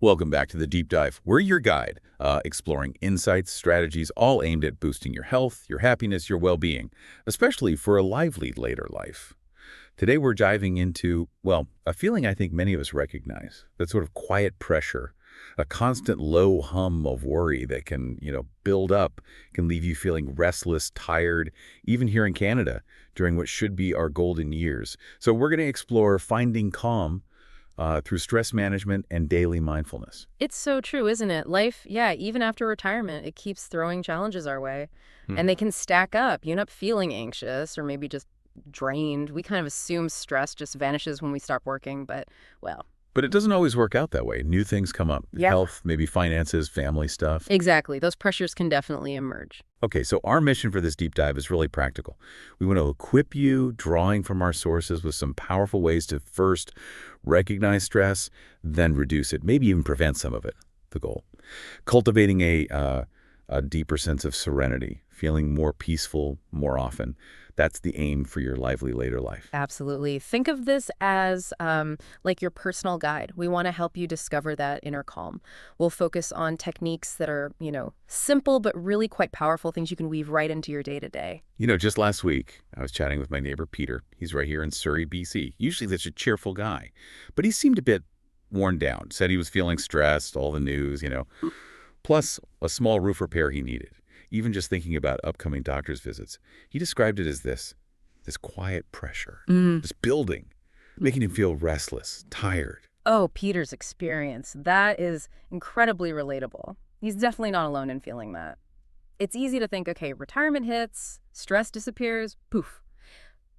Welcome back to the Deep Dive. We're your guide, exploring insights, strategies, all aimed at boosting your health, your happiness, your well-being, especially for a lively later life. Today we're diving into, well, a feeling I think many of us recognize, that sort of quiet pressure, a constant low hum of worry that can, build up, can leave you feeling restless, tired, even here in Canada, during what should be our golden years. So we're going to explore finding calm through stress management and daily mindfulness. It's so true, isn't it? Life, yeah, even after retirement, it keeps throwing challenges our way. Hmm. And they can stack up. You end up feeling anxious or maybe just drained. We kind of assume stress just vanishes when we stop working, but, well, But it doesn't always work out that way. New things come up. yeah. Health, maybe finances, family stuff. Exactly. Those pressures can definitely emerge. Okay, so our mission for this deep dive is really practical. We want to equip you, drawing from our sources, with some powerful ways to first recognize stress, then reduce it, maybe even prevent some of it, the goal. Cultivating a deeper sense of serenity, feeling more peaceful more often. That's the aim for your lively later life. Absolutely. Think of this as like your personal guide. We want to help you discover that inner calm. We'll focus on techniques that are, simple but really quite powerful, things you can weave right into your day-to-day. Just last week, I was chatting with my neighbor, Peter. He's right here in Surrey, BC. Usually such a cheerful guy, but he seemed a bit worn down. Said he was feeling stressed, all the news, plus a small roof repair he needed. Even just thinking about upcoming doctor's visits. He described it as this quiet pressure, this building, making him feel restless, tired. Oh, Peter's experience. That is incredibly relatable. He's definitely not alone in feeling that. It's easy to think, okay, retirement hits, stress disappears, poof.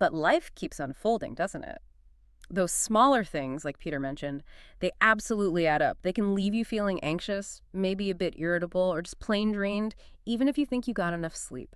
But life keeps unfolding, doesn't it? Those smaller things, like Peter mentioned, they absolutely add up. They can leave you feeling anxious, maybe a bit irritable, or just plain drained, even if you think you got enough sleep.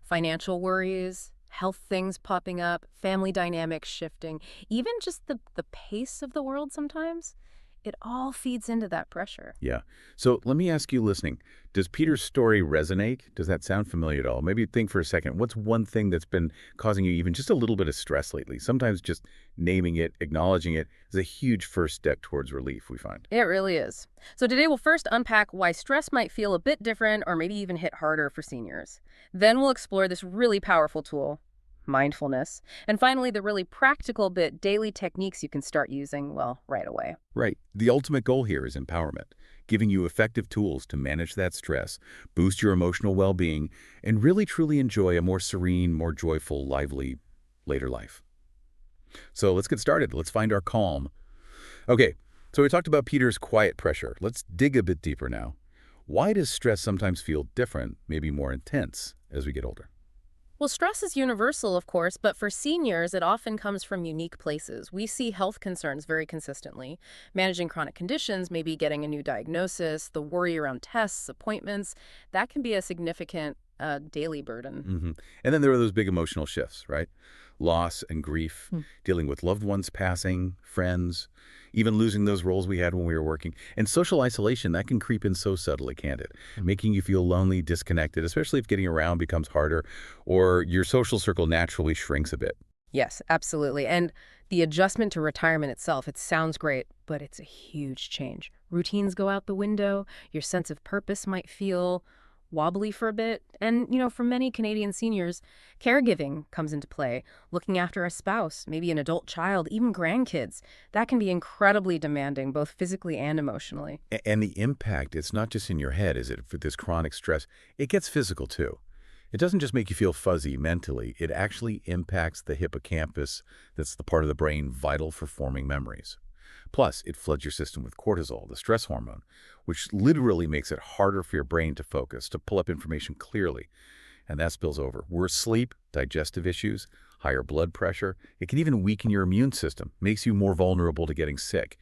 Financial worries, health things popping up, family dynamics shifting, even just the pace of the world sometimes, it all feeds into that pressure. Yeah. So let me ask you listening, does Peter's story resonate? Does that sound familiar at all? Maybe think for a second, what's one thing that's been causing you even just a little bit of stress lately? Sometimes just naming it, acknowledging it is a huge first step towards relief, we find. It really is. So today we'll first unpack why stress might feel a bit different or maybe even hit harder for seniors. Then we'll explore this really powerful tool, mindfulness. And finally, the really practical bit, daily techniques you can start using, well, right away. Right. The ultimate goal here is empowerment, giving you effective tools to manage that stress, boost your emotional well-being, and really truly enjoy a more serene, more joyful, lively later life. So let's get started. Let's find our calm. Okay, so we talked about Peter's quiet pressure. Let's dig a bit deeper now. Why does stress sometimes feel different, maybe more intense, as we get older? Well, stress is universal, of course, but for seniors, it often comes from unique places. We see health concerns very consistently. Managing chronic conditions, maybe getting a new diagnosis, the worry around tests, appointments, that can be a significant daily burden. And then there are those big emotional shifts, right? Loss and grief, dealing with loved ones passing, friends, even losing those roles we had when we were working. And social isolation, that can creep in so subtly, can't it? Making you feel lonely, disconnected, especially if getting around becomes harder or your social circle naturally shrinks a bit. Yes, absolutely. And the adjustment to retirement itself, it sounds great, but it's a huge change. Routines go out the window, your sense of purpose might feel wobbly for a bit. And, for many Canadian seniors, caregiving comes into play. Looking after a spouse, maybe an adult child, even grandkids. That can be incredibly demanding, both physically and emotionally. And the impact, it's not just in your head, is it, for this chronic stress? It gets physical, too. It doesn't just make you feel fuzzy mentally. It actually impacts the hippocampus, that's the part of the brain vital for forming memories. Plus, it floods your system with cortisol, the stress hormone, which literally makes it harder for your brain to focus, to pull up information clearly. And that spills over. Worse sleep, digestive issues, higher blood pressure. It can even weaken your immune system, makes you more vulnerable to getting sick.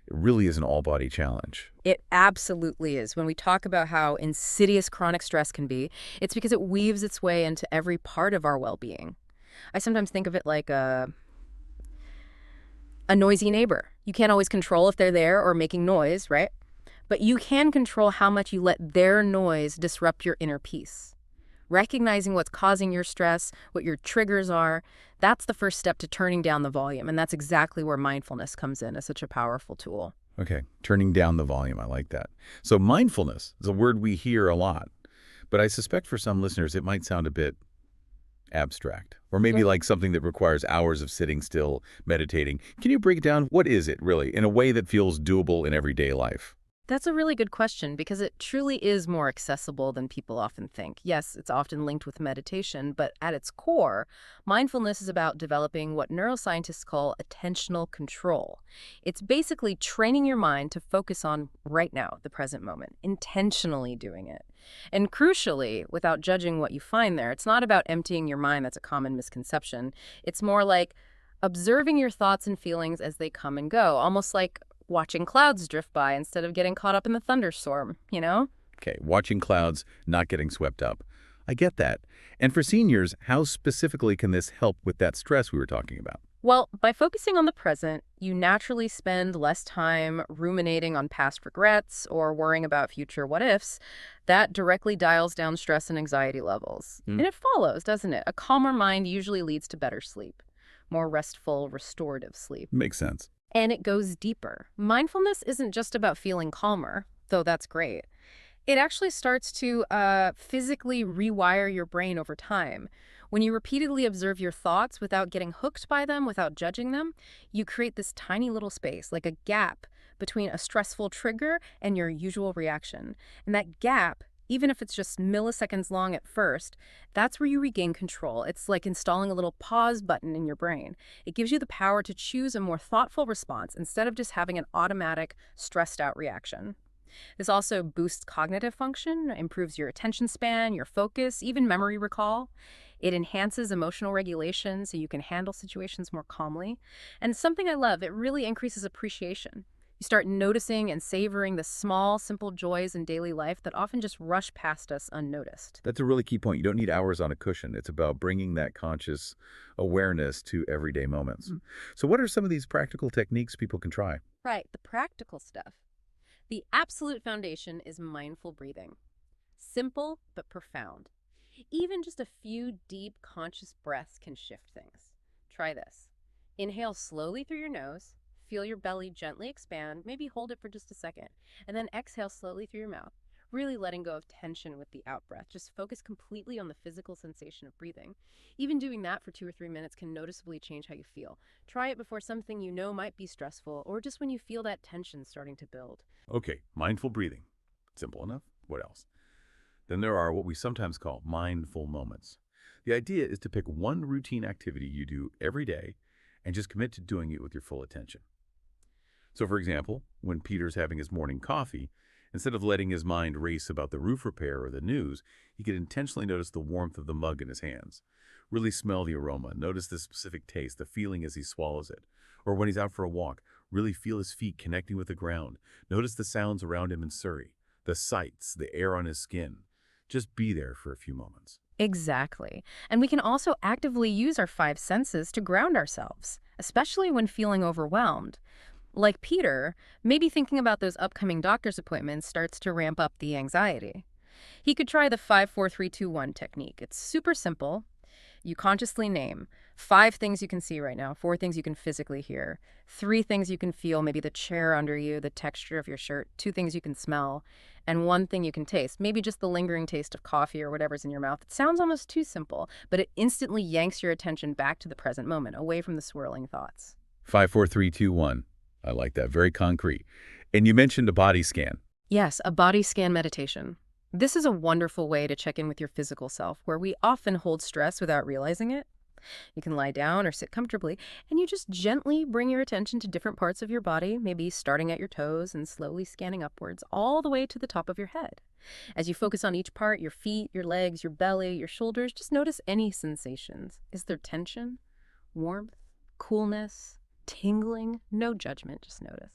It really is an all-body challenge. It absolutely is. When we talk about how insidious chronic stress can be, it's because it weaves its way into every part of our well-being. I sometimes think of it like a noisy neighbor. You can't always control if they're there or making noise, right? But you can control how much you let their noise disrupt your inner peace. Recognizing what's causing your stress, what your triggers are, that's the first step to turning down the volume. And that's exactly where mindfulness comes in as such a powerful tool. Okay, turning down the volume. I like that. So mindfulness is a word we hear a lot, but I suspect for some listeners it might sound a bit abstract, or maybe Yeah. like something that requires hours of sitting still, meditating. Can you break it down? What is it really, in a way that feels doable in everyday life? That's a really good question because it truly is more accessible than people often think. Yes, it's often linked with meditation, but at its core, mindfulness is about developing what neuroscientists call attentional control. It's basically training your mind to focus on right now, the present moment, intentionally doing it. And crucially, without judging what you find there, it's not about emptying your mind. That's a common misconception. It's more like observing your thoughts and feelings as they come and go, almost like watching clouds drift by instead of getting caught up in the thunderstorm, you know? Okay, watching clouds, not getting swept up. I get that. And for seniors, how specifically can this help with that stress we were talking about? Well, by focusing on the present, you naturally spend less time ruminating on past regrets or worrying about future what ifs. That directly dials down stress and anxiety levels. Hmm. And it follows, doesn't it? A calmer mind usually leads to better sleep, more restful, restorative sleep. Makes sense. And it goes deeper. Mindfulness isn't just about feeling calmer, though that's great. It actually starts to physically rewire your brain over time. When you repeatedly observe your thoughts without getting hooked by them, without judging them, you create this tiny little space, like a gap between a stressful trigger and your usual reaction. And that gap, even if it's just milliseconds long at first, that's where you regain control. It's like installing a little pause button in your brain. It gives you the power to choose a more thoughtful response instead of just having an automatic, stressed out reaction. This also boosts cognitive function, improves your attention span, your focus, even memory recall. It enhances emotional regulation so you can handle situations more calmly. And something I love, it really increases appreciation. You start noticing and savoring the small, simple joys in daily life that often just rush past us unnoticed. That's a really key point. You don't need hours on a cushion. It's about bringing that conscious awareness to everyday moments. Mm. So what are some of these practical techniques people can try? Right, the practical stuff. The absolute foundation is mindful breathing. Simple but profound. Even just a few deep, conscious breaths can shift things. Try this. Inhale slowly through your nose. Feel your belly gently expand. Maybe hold it for just a second. And then exhale slowly through your mouth. Really letting go of tension with the out breath. Just focus completely on the physical sensation of breathing. Even doing that for 2 or 3 minutes can noticeably change how you feel. Try it before something you know might be stressful or just when you feel that tension starting to build. Okay, mindful breathing. Simple enough. What else? Then there are what we sometimes call mindful moments. The idea is to pick one routine activity you do every day and just commit to doing it with your full attention. So for example, when Peter's having his morning coffee, instead of letting his mind race about the roof repair or the news, he could intentionally notice the warmth of the mug in his hands. Really smell the aroma, notice the specific taste, the feeling as he swallows it. Or when he's out for a walk, really feel his feet connecting with the ground. Notice the sounds around him in Surrey, the sights, the air on his skin. Just be there for a few moments. Exactly. And we can also actively use our five senses to ground ourselves, especially when feeling overwhelmed. Like Peter, maybe thinking about those upcoming doctor's appointments starts to ramp up the anxiety. He could try the 5-4-3-2-1 technique. It's super simple. You consciously name 5 things you can see right now, 4 things you can physically hear, 3 things you can feel, maybe the chair under you, the texture of your shirt, 2 things you can smell, and 1 thing you can taste, maybe just the lingering taste of coffee or whatever's in your mouth. It sounds almost too simple, but it instantly yanks your attention back to the present moment, away from the swirling thoughts. 5, 4, 3, 2, 1. I like that. Very concrete. And you mentioned a body scan. Yes, a body scan meditation. This is a wonderful way to check in with your physical self, where we often hold stress without realizing it. You can lie down or sit comfortably, and you just gently bring your attention to different parts of your body, maybe starting at your toes and slowly scanning upwards all the way to the top of your head. As you focus on each part, your feet, your legs, your belly, your shoulders, just notice any sensations. Is there tension, warmth, coolness, tingling? No judgment, just notice.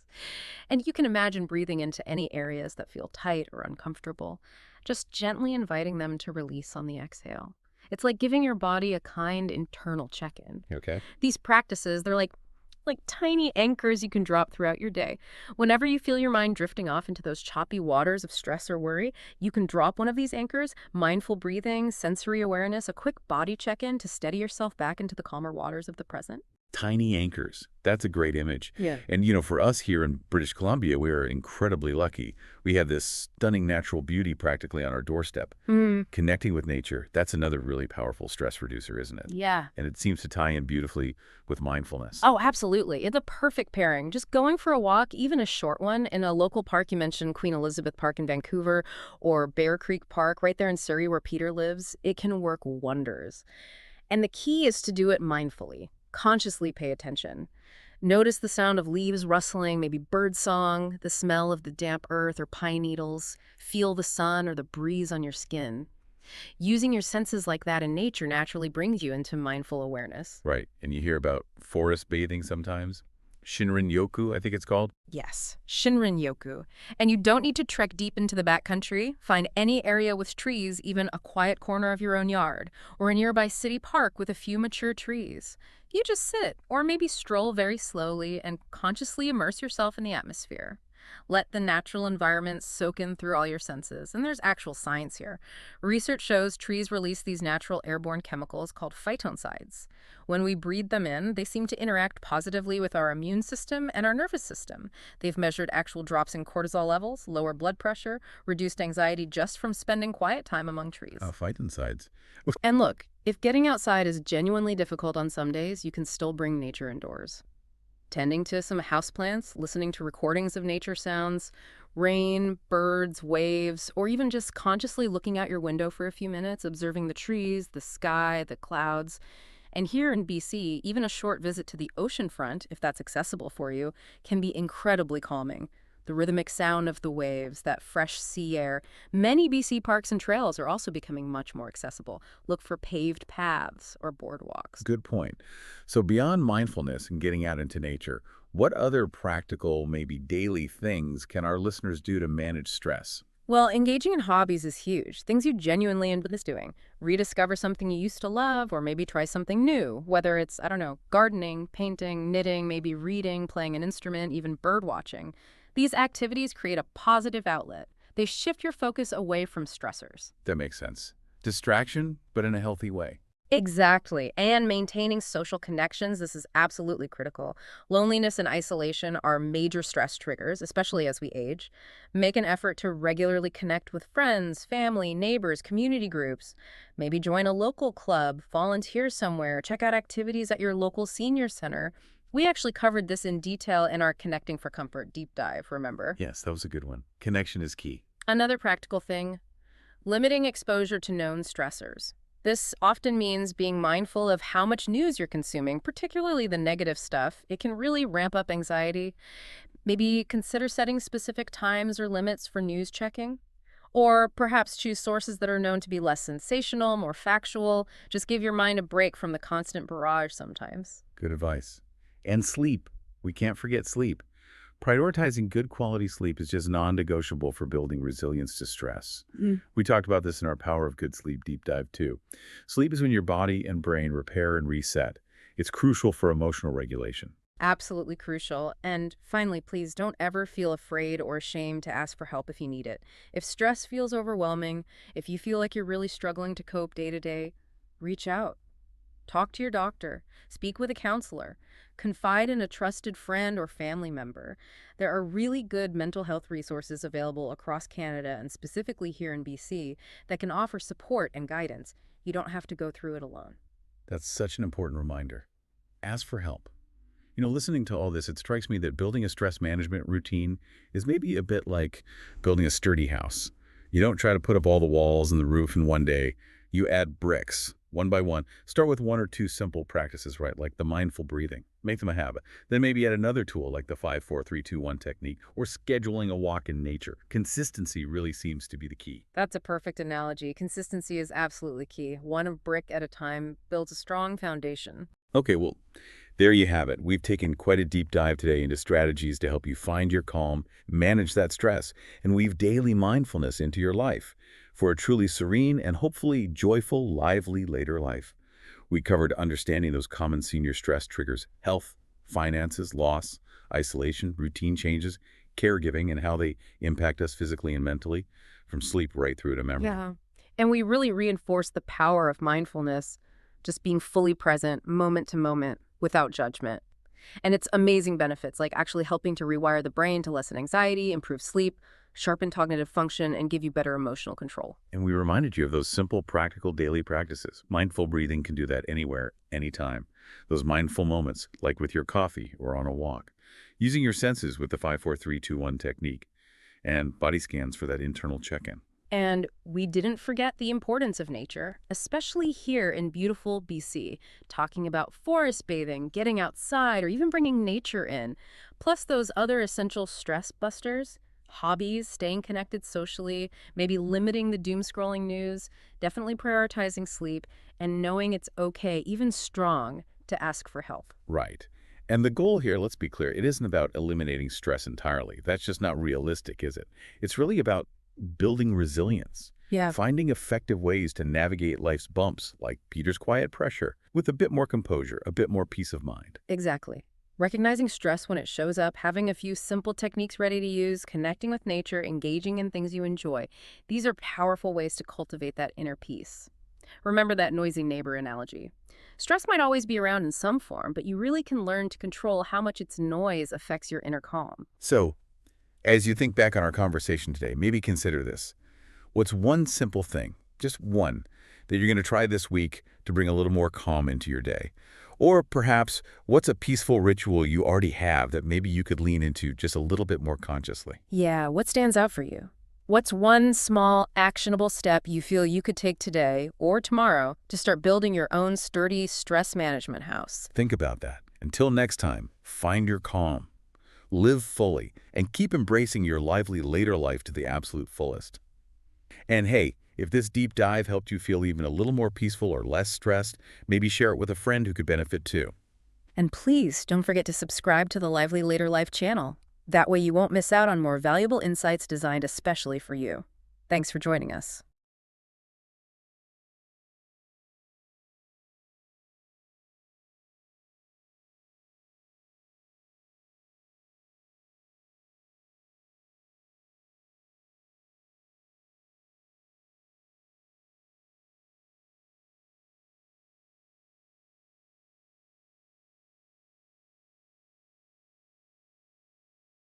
And you can imagine breathing into any areas that feel tight or uncomfortable, just gently inviting them to release on the exhale. It's like giving your body a kind internal check-in. Okay. These practices, they're like tiny anchors you can drop throughout your day. Whenever you feel your mind drifting off into those choppy waters of stress or worry, you can drop one of these anchors, mindful breathing, sensory awareness, a quick body check-in to steady yourself back into the calmer waters of the present. Tiny anchors. That's a great image. Yeah. And, for us here in British Columbia, we are incredibly lucky. We have this stunning natural beauty practically on our doorstep. Mm, Connecting with nature, that's another really powerful stress reducer, isn't it? yeah. And it seems to tie in beautifully with mindfulness. Oh, absolutely. It's a perfect pairing. Just going for a walk, even a short one, in a local park. You mentioned Queen Elizabeth Park in Vancouver or Bear Creek Park right there in Surrey where Peter lives. It can work wonders. And the key is to do it mindfully. Consciously pay attention. Notice the sound of leaves rustling, maybe bird song, the smell of the damp earth or pine needles. Feel the sun or the breeze on your skin. Using your senses like that in nature naturally brings you into mindful awareness. Right. And you hear about forest bathing sometimes. Shinrin-yoku, I think it's called. Yes, Shinrin-yoku. And you don't need to trek deep into the backcountry. Find any area with trees, even a quiet corner of your own yard, or a nearby city park with a few mature trees. You just sit, or maybe stroll very slowly and consciously immerse yourself in the atmosphere. Let the natural environment soak in through all your senses. And there's actual science here. Research shows trees release these natural airborne chemicals called phytoncides. When we breathe them in, they seem to interact positively with our immune system and our nervous system. They've measured actual drops in cortisol levels, lower blood pressure, reduced anxiety just from spending quiet time among trees. Phytoncides. And look, if getting outside is genuinely difficult on some days, you can still bring nature indoors. Tending to some houseplants, listening to recordings of nature sounds, rain, birds, waves, or even just consciously looking out your window for a few minutes, observing the trees, the sky, the clouds. And here in BC, even a short visit to the ocean front, if that's accessible for you, can be incredibly calming. The rhythmic sound of the waves, that fresh sea air. Many BC parks and trails are also becoming much more accessible. Look for paved paths or boardwalks. Good point. So beyond mindfulness and getting out into nature, what other practical, maybe daily things can our listeners do to manage stress? Well, engaging in hobbies is huge. Things you genuinely enjoy doing. Rediscover something you used to love, or maybe try something new. Whether it's, I don't know, gardening, painting, knitting, maybe reading, playing an instrument, even bird watching. These activities create a positive outlet. They shift your focus away from stressors. That makes sense. Distraction, but in a healthy way. Exactly. And maintaining social connections, this is absolutely critical. Loneliness and isolation are major stress triggers, especially as we age. Make an effort to regularly connect with friends, family, neighbors, community groups. Maybe join a local club, volunteer somewhere, check out activities at your local senior center. We actually covered this in detail in our Connecting for Comfort deep dive, remember? Yes, that was a good one. Connection is key. Another practical thing, limiting exposure to known stressors. This often means being mindful of how much news you're consuming, particularly the negative stuff. It can really ramp up anxiety. Maybe consider setting specific times or limits for news checking. Or perhaps choose sources that are known to be less sensational, more factual. Just give your mind a break from the constant barrage sometimes. Good advice. And sleep. We can't forget sleep. Prioritizing good quality sleep is just non-negotiable for building resilience to stress. We talked about this in our Power of Good Sleep deep dive too. Sleep is when your body and brain repair and reset. It's crucial for emotional regulation. Absolutely crucial. And finally, please don't ever feel afraid or ashamed to ask for help if you need it. If stress feels overwhelming, if you feel like you're really struggling to cope day to day, reach out. Talk to your doctor. Speak with a counselor. Confide in a trusted friend or family member. There are really good mental health resources available across Canada and specifically here in BC that can offer support and guidance. You don't have to go through it alone. That's such an important reminder. Ask for help. Listening to all this, it strikes me that building a stress management routine is maybe a bit like building a sturdy house. You don't try to put up all the walls and the roof in one day. You add bricks, one by one. Start with one or two simple practices, right, like the mindful breathing. Make them a habit. Then maybe add another tool like the 5-4-3-2-1 technique or scheduling a walk in nature. Consistency really seems to be the key. That's a perfect analogy. Consistency is absolutely key. One brick at a time builds a strong foundation. Okay, well, there you have it. We've taken quite a deep dive today into strategies to help you find your calm, manage that stress, and weave daily mindfulness into your life for a truly serene and hopefully joyful, lively later life. We covered understanding those common senior stress triggers: health, finances, loss, isolation, routine changes, caregiving, and how they impact us physically and mentally, from sleep right through to memory. Yeah. And we really reinforce the power of mindfulness, just being fully present, moment to moment. without judgment. And it's amazing benefits, like actually helping to rewire the brain to lessen anxiety, improve sleep, sharpen cognitive function, and give you better emotional control. And we reminded you of those simple, practical daily practices. Mindful breathing can do that anywhere, anytime. Those mindful moments, like with your coffee or on a walk. Using your senses with the 5-4-3-2-1 technique. And body scans for that internal check-in. And we didn't forget the importance of nature, especially here in beautiful BC, talking about forest bathing, getting outside, or even bringing nature in. Plus those other essential stress busters, hobbies, staying connected socially, maybe limiting the doom-scrolling news, definitely prioritizing sleep, and knowing it's okay, even strong, to ask for help. Right. And the goal here, let's be clear, it isn't about eliminating stress entirely. That's just not realistic, is it? It's really about building resilience, Yeah, finding effective ways to navigate life's bumps, like Peter's quiet pressure, with a bit more composure, a bit more peace of mind. exactly. Recognizing stress when it shows up, having a few simple techniques ready to use, connecting with nature, engaging in things you enjoy. These are powerful ways to cultivate that inner peace. Remember that noisy neighbor analogy. Stress might always be around in some form, but you really can learn to control how much its noise affects your inner calm. So, as you think back on our conversation today, maybe consider this. What's one simple thing, just one, that you're going to try this week to bring a little more calm into your day? Or perhaps, what's a peaceful ritual you already have that maybe you could lean into just a little bit more consciously? Yeah, what stands out for you? What's one small, actionable step you feel you could take today or tomorrow to start building your own sturdy stress management house? Think about that. Until next time, find your calm, live fully, and keep embracing your lively later life to the absolute fullest. And hey, if this deep dive helped you feel even a little more peaceful or less stressed, maybe share it with a friend who could benefit too. And please don't forget to subscribe to the Lively Later Life channel. That way you won't miss out on more valuable insights designed especially for you. Thanks for joining us.